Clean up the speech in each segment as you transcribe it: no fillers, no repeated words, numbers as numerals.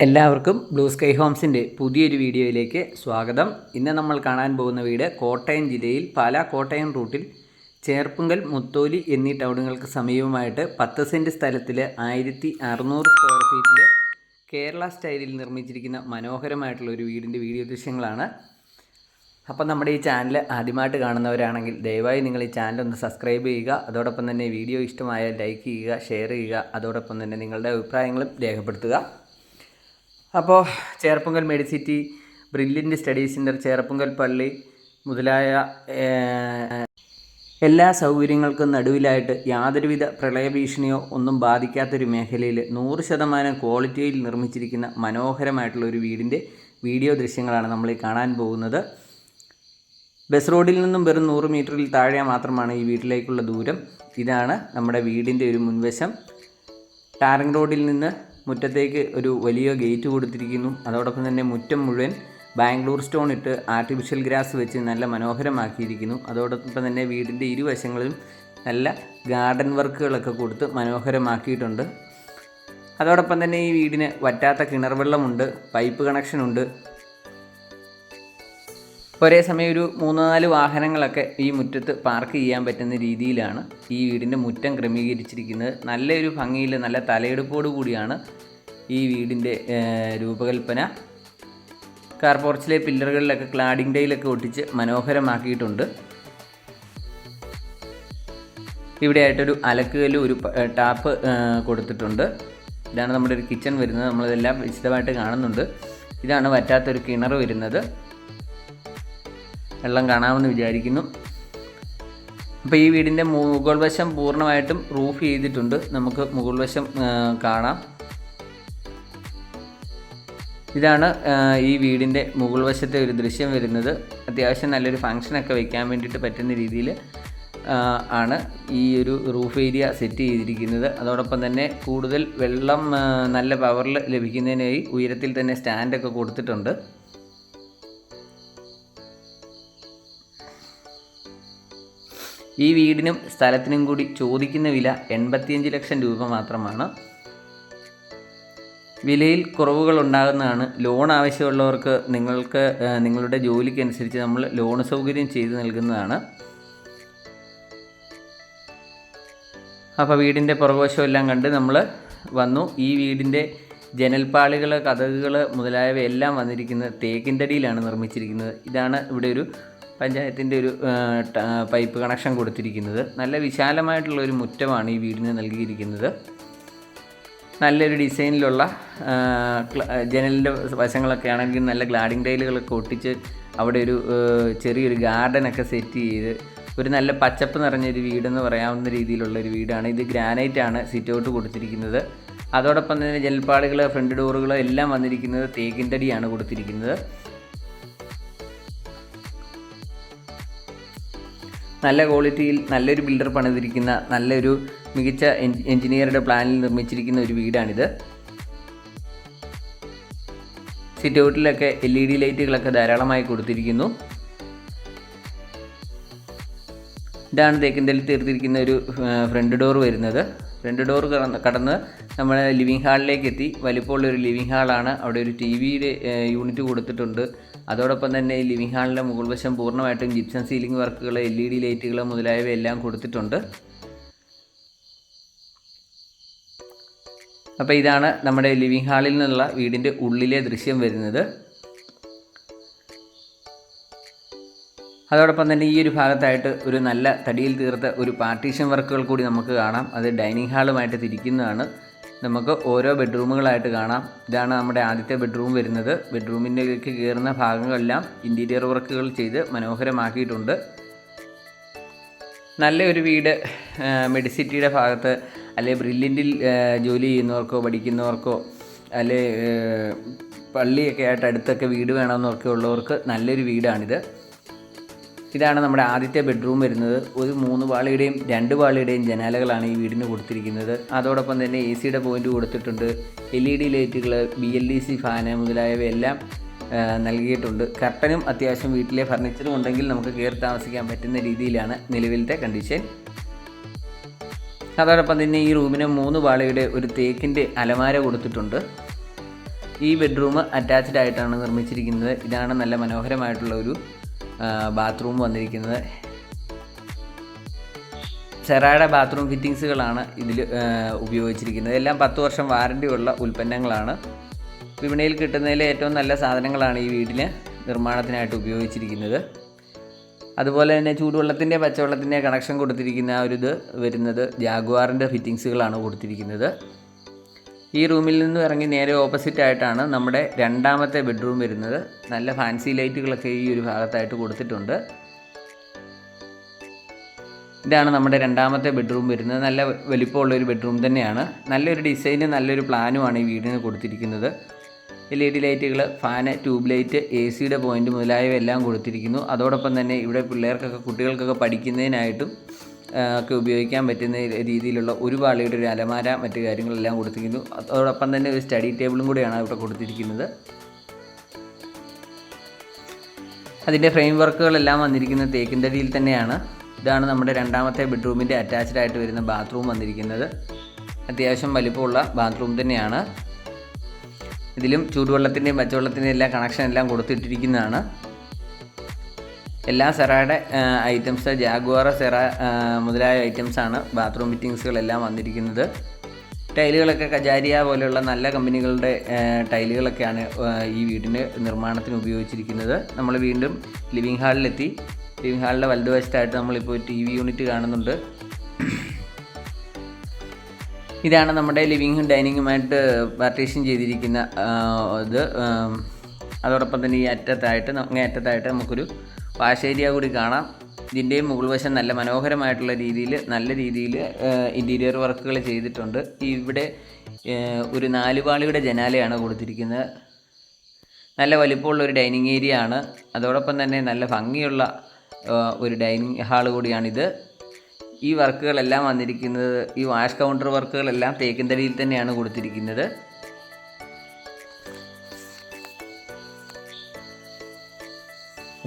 എല്ലാവർക്കും blue sky ഹോംസിൻ്റെ പുതിയൊരു വീഡിയോയിലേക്ക് സ്വാഗതം. ഇന്ന് നമ്മൾ കാണാൻ പോകുന്ന വീട് കോട്ടയം ജില്ലയിൽ പാലാ കോട്ടയം റൂട്ടിൽ ചേർപ്പുങ്കൽ, മുത്തോലി എന്നീ ടൗണുകൾക്ക് സമീപമായിട്ട് 10 സെൻറ്റ് സ്ഥലത്തിൽ 1600 സ്ക്വയർ ഫീറ്റിൽ കേരള സ്റ്റൈലിൽ നിർമ്മിച്ചിരിക്കുന്ന മനോഹരമായിട്ടുള്ള ഒരു വീടിൻ്റെ വീഡിയോ ദൃശ്യങ്ങളാണ്. അപ്പോൾ നമ്മുടെ ഈ ചാനൽ ആദ്യമായിട്ട് കാണുന്നവരാണെങ്കിൽ ദയവായി നിങ്ങൾ ഈ ചാനൽ ഒന്ന് സബ്സ്ക്രൈബ് ചെയ്യുക. അതോടൊപ്പം തന്നെ വീഡിയോ ഇഷ്ടമായാൽ ലൈക്ക് ചെയ്യുക, ഷെയർ ചെയ്യുക. അതോടൊപ്പം തന്നെ നിങ്ങളുടെ അഭിപ്രായങ്ങളും രേഖപ്പെടുത്തുക. അപ്പോൾ Cherpunkal Medicity, brilliant study centre, Cherpunkal പള്ളി മുതലായ എല്ലാ സൗകര്യങ്ങൾക്കും നടുവിലായിട്ട് യാതൊരുവിധ പ്രളയഭീഷണിയോ ഒന്നും ബാധിക്കാത്തൊരു മേഖലയിൽ 100% ക്വാളിറ്റിയിൽ നിർമ്മിച്ചിരിക്കുന്ന മനോഹരമായിട്ടുള്ള ഒരു വീടിൻ്റെ വീഡിയോ ദൃശ്യങ്ങളാണ് നമ്മൾ ഈ കാണാൻ പോകുന്നത്. ബസ് റോഡിൽ നിന്നും വെറും 100 മീറ്ററിൽ താഴെ മാത്രമാണ് ഈ വീട്ടിലേക്കുള്ള ദൂരം. ഇതാണ് നമ്മുടെ വീടിൻ്റെ ഒരു മുൻവശം. ടാറിംഗ് റോഡിൽ നിന്ന് മുറ്റത്തേക്ക് ഒരു വലിയ ഗേറ്റ് കൊടുത്തിരിക്കുന്നു. അതോടൊപ്പം തന്നെ മുറ്റം മുഴുവൻ ബാംഗ്ലൂർ സ്റ്റോൺ ഇട്ട് ആർട്ടിഫിഷ്യൽ ഗ്രാസ് വെച്ച് നല്ല മനോഹരമാക്കിയിരിക്കുന്നു. അതോടൊപ്പം തന്നെ വീടിൻ്റെ ഇരുവശങ്ങളിലും നല്ല ഗാർഡൻ വർക്കുകളൊക്കെ കൊടുത്ത് മനോഹരമാക്കിയിട്ടുണ്ട്. അതോടൊപ്പം തന്നെ ഈ വീടിന് വറ്റാത്ത കിണർ വെള്ളമുണ്ട്, പൈപ്പ് കണക്ഷനുണ്ട്. ഒരേ സമയം ഒരു 3-4 വാഹനങ്ങളൊക്കെ ഈ മുറ്റത്ത് പാർക്ക് ചെയ്യാൻ പറ്റുന്ന രീതിയിലാണ് ഈ വീടിൻ്റെ മുറ്റം ക്രമീകരിച്ചിരിക്കുന്നത്. നല്ലൊരു ഭംഗിയിൽ നല്ല തലയെടുപ്പോടു കൂടിയാണ് ഈ വീടിൻ്റെ രൂപകൽപ്പന. കാർ പോർച്ചിലെ പില്ലറുകളിലൊക്കെ ക്ലാഡിംഗ് ടൈലൊക്കെ ഒട്ടിച്ച് മനോഹരമാക്കിയിട്ടുണ്ട്. ഇവിടെ ആയിട്ടൊരു അലക്കുകല്ലും ഒരു ടാപ്പ് കൊടുത്തിട്ടുണ്ട്. ഇതാണ് നമ്മുടെ ഒരു കിച്ചൺ വരുന്നത്. നമ്മളിതെല്ലാം വിശദമായിട്ട് കാണുന്നുണ്ട്. ഇതാണ് വറ്റാത്തൊരു കിണർ വരുന്നത്. വെള്ളം കാണാമെന്ന് വിചാരിക്കുന്നു. അപ്പോൾ ഈ വീടിൻ്റെ മുകൾ വശം പൂർണ്ണമായിട്ടും റൂഫ് ചെയ്തിട്ടുണ്ട്. നമുക്ക് മുകൾ വശം കാണാം. ഇതാണ് ഈ വീടിൻ്റെ മുകൾ വശത്തെ ഒരു ദൃശ്യം വരുന്നത്. അത്യാവശ്യം നല്ലൊരു ഫങ്ഷനൊക്കെ വയ്ക്കാൻ വേണ്ടിയിട്ട് പറ്റുന്ന രീതിയിൽ ആണ് ഈ ഒരു റൂഫ് ഏരിയ സെറ്റ് ചെയ്തിരിക്കുന്നത്. അതോടൊപ്പം തന്നെ കൂടുതൽ വെള്ളം നല്ല പവറിൽ ലഭിക്കുന്നതിനായി ഉയരത്തിൽ തന്നെ സ്റ്റാൻഡൊക്കെ കൊടുത്തിട്ടുണ്ട്. ഈ വീടിനും സ്ഥലത്തിനും കൂടി ചോദിക്കുന്ന വില 85 ലക്ഷം രൂപ മാത്രമാണ്. വിലയിൽ കുറവുകൾ ഉണ്ടാകുന്നതാണ്. ലോൺ ആവശ്യമുള്ളവർക്ക് നിങ്ങളുടെ ജോലിക്കനുസരിച്ച് നമ്മൾ ലോൺ സൗകര്യം ചെയ്തു നൽകുന്നതാണ്. അപ്പോൾ വീടിൻ്റെ പുറകുവശം എല്ലാം കണ്ട് നമ്മൾ വന്നു. ഈ വീടിൻ്റെ ജനൽപ്പാളികൾ, കതകുകൾ മുതലായവയെല്ലാം വന്നിരിക്കുന്നത് തേക്കിൻ തടിയിലാണ് നിർമ്മിച്ചിരിക്കുന്നത്. ഇതാണ് ഇവിടെ ഒരു പഞ്ചായത്തിൻ്റെ ഒരു പൈപ്പ് കണക്ഷൻ കൊടുത്തിരിക്കുന്നത്. നല്ല വിശാലമായിട്ടുള്ളൊരു മുറ്റമാണ് ഈ വീടിന് നൽകിയിരിക്കുന്നത്. നല്ലൊരു ഡിസൈനിലുള്ള ജനലിൻ്റെ വശങ്ങളൊക്കെ ആണെങ്കിൽ നല്ല ഗ്ലാഡിംഗ് ടൈലുകളൊക്കെ ഒട്ടിച്ച് അവിടെ ഒരു ചെറിയൊരു ഗാർഡനൊക്കെ സെറ്റ് ചെയ്ത് ഒരു നല്ല പച്ചപ്പ് നിറഞ്ഞൊരു വീടെന്ന് പറയാവുന്ന രീതിയിലുള്ളൊരു വീടാണ് ഇത്. ഗ്രാനൈറ്റാണ് സിറ്റ് ഔട്ട് കൊടുത്തിരിക്കുന്നത്. അതോടൊപ്പം തന്നെ ജനൽപ്പാളികൾ, ഫ്രണ്ട് ഡോറുകൾ എല്ലാം വന്നിരിക്കുന്നത് തേക്കിൻ തടിയാണ് കൊടുത്തിരിക്കുന്നത്. നല്ല ക്വാളിറ്റിയിൽ നല്ലൊരു ബിൽഡർ പണിതിരിക്കുന്ന നല്ലൊരു മികച്ച എഞ്ചിനീയറുടെ പ്ലാനിൽ നിർമ്മിച്ചിരിക്കുന്ന ഒരു വീടാണിത്. സിറ്റ് ഔട്ടിലൊക്കെ LED ലൈറ്റുകളൊക്കെ ധാരാളമായി കൊടുത്തിരിക്കുന്നു. ഇതാണ് തേക്കിൻതടിയിൽ തീർത്തിരിക്കുന്ന ഒരു ഫ്രണ്ട് ഡോർ വരുന്നത്. ഫ്രണ്ട് ഡോർ കടന്ന് നമ്മൾ ലിവിങ് ഹാളിലേക്ക് എത്തി. വലിപ്പമുള്ളൊരു ലിവിങ് ഹാളാണ്. അവിടെ ഒരു TV-യുടെ യൂണിറ്റ് കൊടുത്തിട്ടുണ്ട്. അതോടൊപ്പം തന്നെ ഈ ലിവിങ് ഹാളിൻ്റെ മുകൾ വശം പൂർണ്ണമായിട്ടും ജിപ്സം സീലിംഗ് വർക്കുകൾ, LED ലൈറ്റുകൾ മുതലായവയെല്ലാം കൊടുത്തിട്ടുണ്ട്. അപ്പോൾ ഇതാണ് നമ്മുടെ ലിവിങ് ഹാളിൽ നിന്നുള്ള വീടിൻ്റെ ഉള്ളിലെ ദൃശ്യം വരുന്നത്. അതോടൊപ്പം തന്നെ ഈ ഒരു ഭാഗത്തായിട്ട് ഒരു നല്ല തടിയിൽ തീർത്ത ഒരു പാർട്ടീഷൻ വർക്കുകൾ കൂടി നമുക്ക് കാണാം. അത് ഡൈനിങ് ഹാളുമായിട്ട് തിരിക്കുന്നതാണ്. നമുക്ക് ഓരോ ബെഡ്റൂമുകളായിട്ട് കാണാം. ഇതാണ് നമ്മുടെ ആദ്യത്തെ ബെഡ്റൂം വരുന്നത്. ബെഡ്റൂമിൻ്റെക്ക് കയറുന്ന ഭാഗങ്ങളെല്ലാം ഇൻറ്റീരിയർ വർക്കുകൾ ചെയ്ത് മനോഹരമാക്കിയിട്ടുണ്ട്. നല്ലൊരു വീട് മെഡിസിറ്റിയുടെ ഭാഗത്ത് അല്ലെ ബ്രില്യൻറ്റിൽ ജോലി ചെയ്യുന്നവർക്കോ പഠിക്കുന്നവർക്കോ അല്ലെ പള്ളിയൊക്കെ ആയിട്ട് അടുത്തൊക്കെ വീട് വേണമെന്നൊക്കെ ഉള്ളവർക്ക് നല്ലൊരു വീടാണിത്. ഇതാണ് നമ്മുടെ ആദ്യത്തെ ബെഡ്റൂം വരുന്നത്. ഒരു 3 പാളിയുടെയും 2 പാളിയുടെയും ജനാലകളാണ് ഈ വീടിന് കൊടുത്തിരിക്കുന്നത്. അതോടൊപ്പം തന്നെ AC-യുടെ പോയിൻ്റ് കൊടുത്തിട്ടുണ്ട്. LED ലൈറ്റുകൾ, BLDC ഫാന് മുതലായവയെല്ലാം നൽകിയിട്ടുണ്ട്. കർട്ടനും അത്യാവശ്യം വീട്ടിലെ ഫർണിച്ചറും ഉണ്ടെങ്കിൽ നമുക്ക് കയറി താമസിക്കാൻ പറ്റുന്ന രീതിയിലാണ് നിലവിലത്തെ കണ്ടീഷൻ. അതോടൊപ്പം തന്നെ ഈ റൂമിന് 3 പാളിയുടെ ഒരു തേക്കിൻ്റെ അലമാര കൊടുത്തിട്ടുണ്ട്. ഈ ബെഡ്റൂം അറ്റാച്ച്ഡ് ആയിട്ടാണ് നിർമ്മിച്ചിരിക്കുന്നത്. ഇതാണ് നല്ല മനോഹരമായിട്ടുള്ള ഒരു ബാത്റൂം വന്നിരിക്കുന്നത്. സെറായുടെ ബാത്റൂം ഫിറ്റിങ്സുകളാണ് ഇതിൽ ഉപയോഗിച്ചിരിക്കുന്നത്. എല്ലാം 10 വർഷം വാറണ്ടി ഉള്ള ഉൽപ്പന്നങ്ങളാണ്. വിപണിയിൽ കിട്ടുന്നതിലെ ഏറ്റവും നല്ല സാധനങ്ങളാണ് ഈ വീടിന് നിർമ്മാണത്തിനായിട്ട് ഉപയോഗിച്ചിരിക്കുന്നത്. അതുപോലെ തന്നെ ചൂടുവെള്ളത്തിൻ്റെ പച്ചവെള്ളത്തിൻ്റെ കണക്ഷൻ കൊടുത്തിരിക്കുന്ന ആ ഒരു ഇത് വരുന്നത് ജാഗ്വാറിൻ്റെ ഫിറ്റിങ്സുകളാണ് കൊടുത്തിരിക്കുന്നത്. ഈ റൂമിൽ നിന്ന് ഇറങ്ങി നേരെ ഓപ്പോസിറ്റ് ആയിട്ടാണ് നമ്മുടെ രണ്ടാമത്തെ ബെഡ്റൂം വരുന്നത്. നല്ല ഫാൻസി ലൈറ്റുകളൊക്കെ ഈ ഒരു ഭാഗത്തായിട്ട് കൊടുത്തിട്ടുണ്ട്. ഇതാണ് നമ്മുടെ രണ്ടാമത്തെ ബെഡ്റൂം വരുന്നത്. നല്ല വലിപ്പമുള്ളൊരു ബെഡ്റൂം തന്നെയാണ്. നല്ലൊരു ഡിസൈനും നല്ലൊരു പ്ലാനുമാണ് ഈ വീടിന് കൊടുത്തിരിക്കുന്നത്. LED ലൈറ്റുകൾ, fan, tube light, AC point മുതലായവയെല്ലാം കൊടുത്തിരിക്കുന്നു. അതോടൊപ്പം തന്നെ ഇവിടെ കുട്ടികൾക്കൊക്കെ പഠിക്കുന്നതിനായിട്ടും ഒക്കെ ഉപയോഗിക്കാൻ പറ്റുന്ന രീതിയിലുള്ള ഒരു പാളിയുടെ ഒരു അലമാര മറ്റു കാര്യങ്ങളെല്ലാം കൊടുത്തിരിക്കുന്നു. അതോടൊപ്പം തന്നെ ഒരു സ്റ്റഡി ടേബിളും കൂടിയാണ് ഇവിടെ കൊടുത്തിരിക്കുന്നത്. അതിൻ്റെ ഫ്രെയിം വർക്കുകളെല്ലാം വന്നിരിക്കുന്നത് തേക്കിൻ തടിയിൽ തന്നെയാണ്. ഇതാണ് നമ്മുടെ രണ്ടാമത്തെ ബെഡ്റൂമിൻ്റെ അറ്റാച്ച്ഡ് ആയിട്ട് വരുന്ന ബാത്റൂം വന്നിരിക്കുന്നത്. അത്യാവശ്യം വലിപ്പമുള്ള ബാത്റൂം തന്നെയാണ്. ഇതിലും ചൂടുവെള്ളത്തിൻ്റെയും പച്ചവെള്ളത്തിൻ്റെയും എല്ലാ കണക്ഷൻ എല്ലാം കൊടുത്തിട്ടിരിക്കുന്നതാണ്. എല്ലാ സെറയുടെ ഐറ്റംസ്, ജാഗ്വാർ, സെറ മുതലായ ഐറ്റംസാണ് ബാത്റൂം ഫിറ്റിങ്സുകളെല്ലാം വന്നിരിക്കുന്നത്. ടൈലുകളൊക്കെ കജാരിയ പോലെയുള്ള നല്ല കമ്പനികളുടെ ടൈലുകളൊക്കെയാണ് ഈ വീടിൻ്റെ നിർമ്മാണത്തിന് ഉപയോഗിച്ചിരിക്കുന്നത്. നമ്മൾ വീണ്ടും ലിവിങ് ഹാളിലെത്തി. ലിവിങ് ഹാളിൻ്റെ വലതുവശത്തായിട്ട് നമ്മളിപ്പോൾ TV യൂണിറ്റ് കാണുന്നുണ്ട്. ഇതാണ് നമ്മുടെ ലിവിങ്ങും ഡൈനിങ്ങുമായിട്ട് പാർട്ടീഷൻ ചെയ്തിരിക്കുന്ന ഇത്. അതോടൊപ്പം തന്നെ ഈ അറ്റത്തായിട്ട് നമുക്കൊരു വാഷ് ഏരിയ കൂടി കാണാം. ഇതിൻ്റെയും മുകൾ വശം നല്ല മനോഹരമായിട്ടുള്ള നല്ല രീതിയിൽ ഇൻറ്റീരിയർ വർക്കുകൾ ചെയ്തിട്ടുണ്ട്. ഇവിടെ ഒരു 4 പാളിയുടെ ജനാലയാണ് കൊടുത്തിരിക്കുന്നത്. നല്ല വലിപ്പമുള്ള ഒരു ഡൈനിങ് ഏരിയ ആണ്. അതോടൊപ്പം തന്നെ നല്ല ഭംഗിയുള്ള ഒരു ഡൈനിങ് ഹാള് കൂടിയാണിത്. ഈ വർക്കുകളെല്ലാം വന്നിരിക്കുന്നത്, ഈ വാഷ് കൗണ്ടർ വർക്കുകളെല്ലാം തേക്കിൻ തടിയിൽ തന്നെയാണ് കൊടുത്തിരിക്കുന്നത്.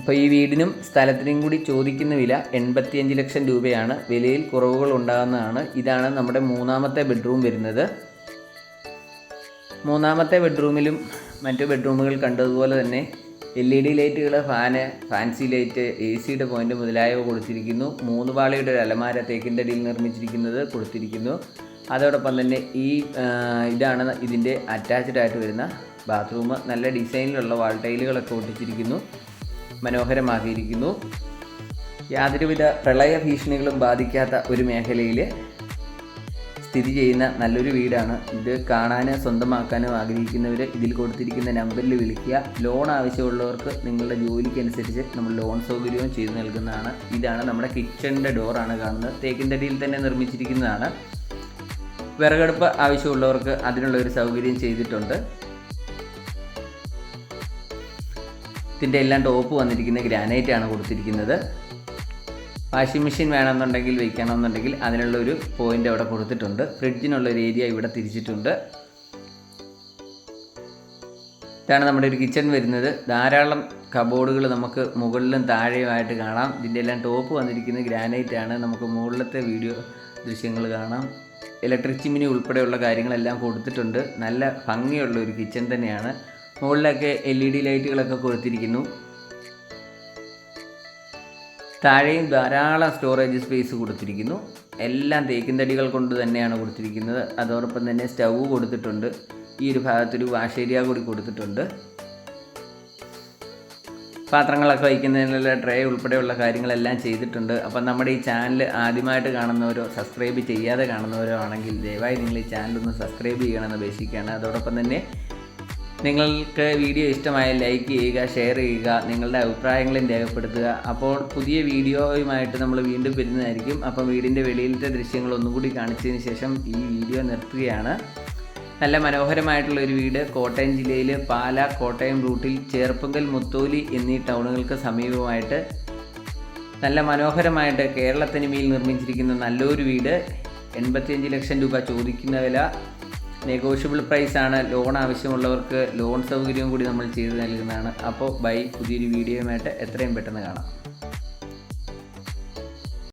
അപ്പോൾ ഈ വീടിനും സ്ഥലത്തിനും കൂടി ചോദിക്കുന്ന വില 85 ലക്ഷം രൂപയാണ്. വിലയിൽ കുറവുകൾ ഉണ്ടാകുന്നതാണ്. ഇതാണ് നമ്മുടെ മൂന്നാമത്തെ ബെഡ്റൂം വരുന്നത്. മൂന്നാമത്തെ ബെഡ്റൂമിലും മറ്റു ബെഡ്റൂമുകൾ കണ്ടതുപോലെ തന്നെ LED ലൈറ്റുകൾ, fan, fancy light, AC point മുതലായവ കൊടുത്തിരിക്കുന്നു. 3 പാളിയുടെ ഒരു അലമാര തേക്കിൻ തടിയിൽ നിർമ്മിച്ചിരിക്കുന്നത് കൊടുത്തിരിക്കുന്നു. അതോടൊപ്പം തന്നെ ഇതാണ് ഇതിൻ്റെ അറ്റാച്ച്ഡ് ആയിട്ട് വരുന്ന ബാത്റൂം. നല്ല ഡിസൈനിലുള്ള വാൾ ടൈലുകളൊക്കെ ഒട്ടിച്ചിരിക്കുന്നു, മനോഹരമാക്കിയിരിക്കുന്നു. യാതൊരുവിധ പ്രളയ ഭീഷണികളും ബാധിക്കാത്ത ഒരു മേഖലയിൽ സ്ഥിതി ചെയ്യുന്ന നല്ലൊരു വീടാണ് ഇത്. കാണാനും സ്വന്തമാക്കാനും ആഗ്രഹിക്കുന്നവർ ഇതിൽ കൊടുത്തിരിക്കുന്ന നമ്പറിൽ വിളിക്കുക. ലോൺ ആവശ്യമുള്ളവർക്ക് നിങ്ങളുടെ ജോലിക്കനുസരിച്ച് നമ്മൾ ലോൺ സൗകര്യവും ചെയ്തു നൽകുന്നതാണ്. ഇതാണ് നമ്മുടെ കിച്ചണിൻ്റെ ഡോറാണ് കാണുന്നത്. തേക്കിൻ തടിയിൽ തന്നെ നിർമ്മിച്ചിരിക്കുന്നതാണ്. വിറകടുപ്പ് ആവശ്യമുള്ളവർക്ക് അതിനുള്ള ഒരു സൗകര്യം ചെയ്തിട്ടുണ്ട്. ഇതിൻ്റെ എല്ലാം ടോപ്പ് വന്നിരിക്കുന്ന ഗ്രാനൈറ്റ് ആണ് കൊടുത്തിരിക്കുന്നത്. വാഷിംഗ് മെഷീൻ വേണമെന്നുണ്ടെങ്കിൽ വയ്ക്കണമെന്നുണ്ടെങ്കിൽ അതിനുള്ളൊരു പോയിൻ്റ് അവിടെ കൊടുത്തിട്ടുണ്ട്. ഫ്രിഡ്ജിനുള്ളൊരു ഏരിയ ഇവിടെ തിരിച്ചിട്ടുണ്ട്. ഇതാണ് നമ്മുടെ ഒരു കിച്ചൺ വരുന്നത്. ധാരാളം കബോർഡുകൾ നമുക്ക് മുകളിലും താഴെയുമായിട്ട് കാണാം. ഇതിൻ്റെ എല്ലാം ടോപ്പ് വന്നിരിക്കുന്നത് ഗ്രാനൈറ്റ് ആണ്. നമുക്ക് മുകളിലത്തെ വീഡിയോ ദൃശ്യങ്ങൾ കാണാം. ഇലക്ട്രിക് ചിമ്മിനി ഉൾപ്പെടെയുള്ള കാര്യങ്ങളെല്ലാം കൊടുത്തിട്ടുണ്ട്. നല്ല ഭംഗിയുള്ള ഒരു കിച്ചൺ തന്നെയാണ്. മുകളിലൊക്കെ LED ലൈറ്റുകളൊക്കെ കൊടുത്തിരിക്കുന്നു. താഴെയും ധാരാളം സ്റ്റോറേജ് സ്പേസ് കൊടുത്തിരിക്കുന്നു. എല്ലാം തേക്കിൻ തടികൾ കൊണ്ട് തന്നെയാണ് കൊടുത്തിരിക്കുന്നത്. അതോടൊപ്പം തന്നെ സ്റ്റൗ കൊടുത്തിട്ടുണ്ട്. ഈ ഒരു ഭാഗത്തൊരു വാഷ് ഏരിയ കൂടി കൊടുത്തിട്ടുണ്ട്. പാത്രങ്ങളൊക്കെ വയ്ക്കുന്നതിനുള്ള ട്രേ ഉൾപ്പെടെയുള്ള കാര്യങ്ങളെല്ലാം ചെയ്തിട്ടുണ്ട്. അപ്പം നമ്മുടെ ഈ ചാനൽ ആദ്യമായിട്ട് കാണുന്നവരോ സബ്സ്ക്രൈബ് ചെയ്യാതെ കാണുന്നവരോ ആണെങ്കിൽ ദയവായി നിങ്ങൾ ഈ ചാനലൊന്ന് സബ്സ്ക്രൈബ് ചെയ്യണമെന്ന് അപേക്ഷിക്കുകയാണ്. അതോടൊപ്പം തന്നെ നിങ്ങൾക്ക് വീഡിയോ ഇഷ്ടമായാൽ ലൈക്ക് ചെയ്യുക, ഷെയർ ചെയ്യുക, നിങ്ങളുടെ അഭിപ്രായങ്ങളും രേഖപ്പെടുത്തുക. അപ്പോൾ പുതിയ വീഡിയോയുമായിട്ട് നമ്മൾ വീണ്ടും വരുന്നതായിരിക്കും. അപ്പോൾ വീടിൻ്റെ വെളിയിലത്തെ ദൃശ്യങ്ങൾ ഒന്നുകൂടി കാണിച്ചതിന് ശേഷം ഈ വീഡിയോ നിർത്തുകയാണ്. നല്ല മനോഹരമായിട്ടുള്ളൊരു വീട് കോട്ടയം ജില്ലയിൽ പാല, കോട്ടയം റൂട്ടിൽ ചേർപ്പുങ്കൽ, മുത്തോലി എന്നീ ടൗണുകൾക്ക് സമീപമായിട്ട് നല്ല മനോഹരമായിട്ട് കേരളത്തനിമയിൽ നിർമ്മിച്ചിരിക്കുന്ന നല്ലൊരു വീട്. 85 ലക്ഷം രൂപ ചോദിക്കുന്ന വില. നെഗോഷ്യബിൾ പ്രൈസാണ്. ലോൺ ആവശ്യമുള്ളവർക്ക് ലോൺ സൗകര്യവും കൂടി നമ്മൾ ചെയ്തു നൽകുന്നതാണ്. അപ്പോൾ പുതിയൊരു വീഡിയോയുമായിട്ട് എത്രയും പെട്ടെന്ന് കാണാം.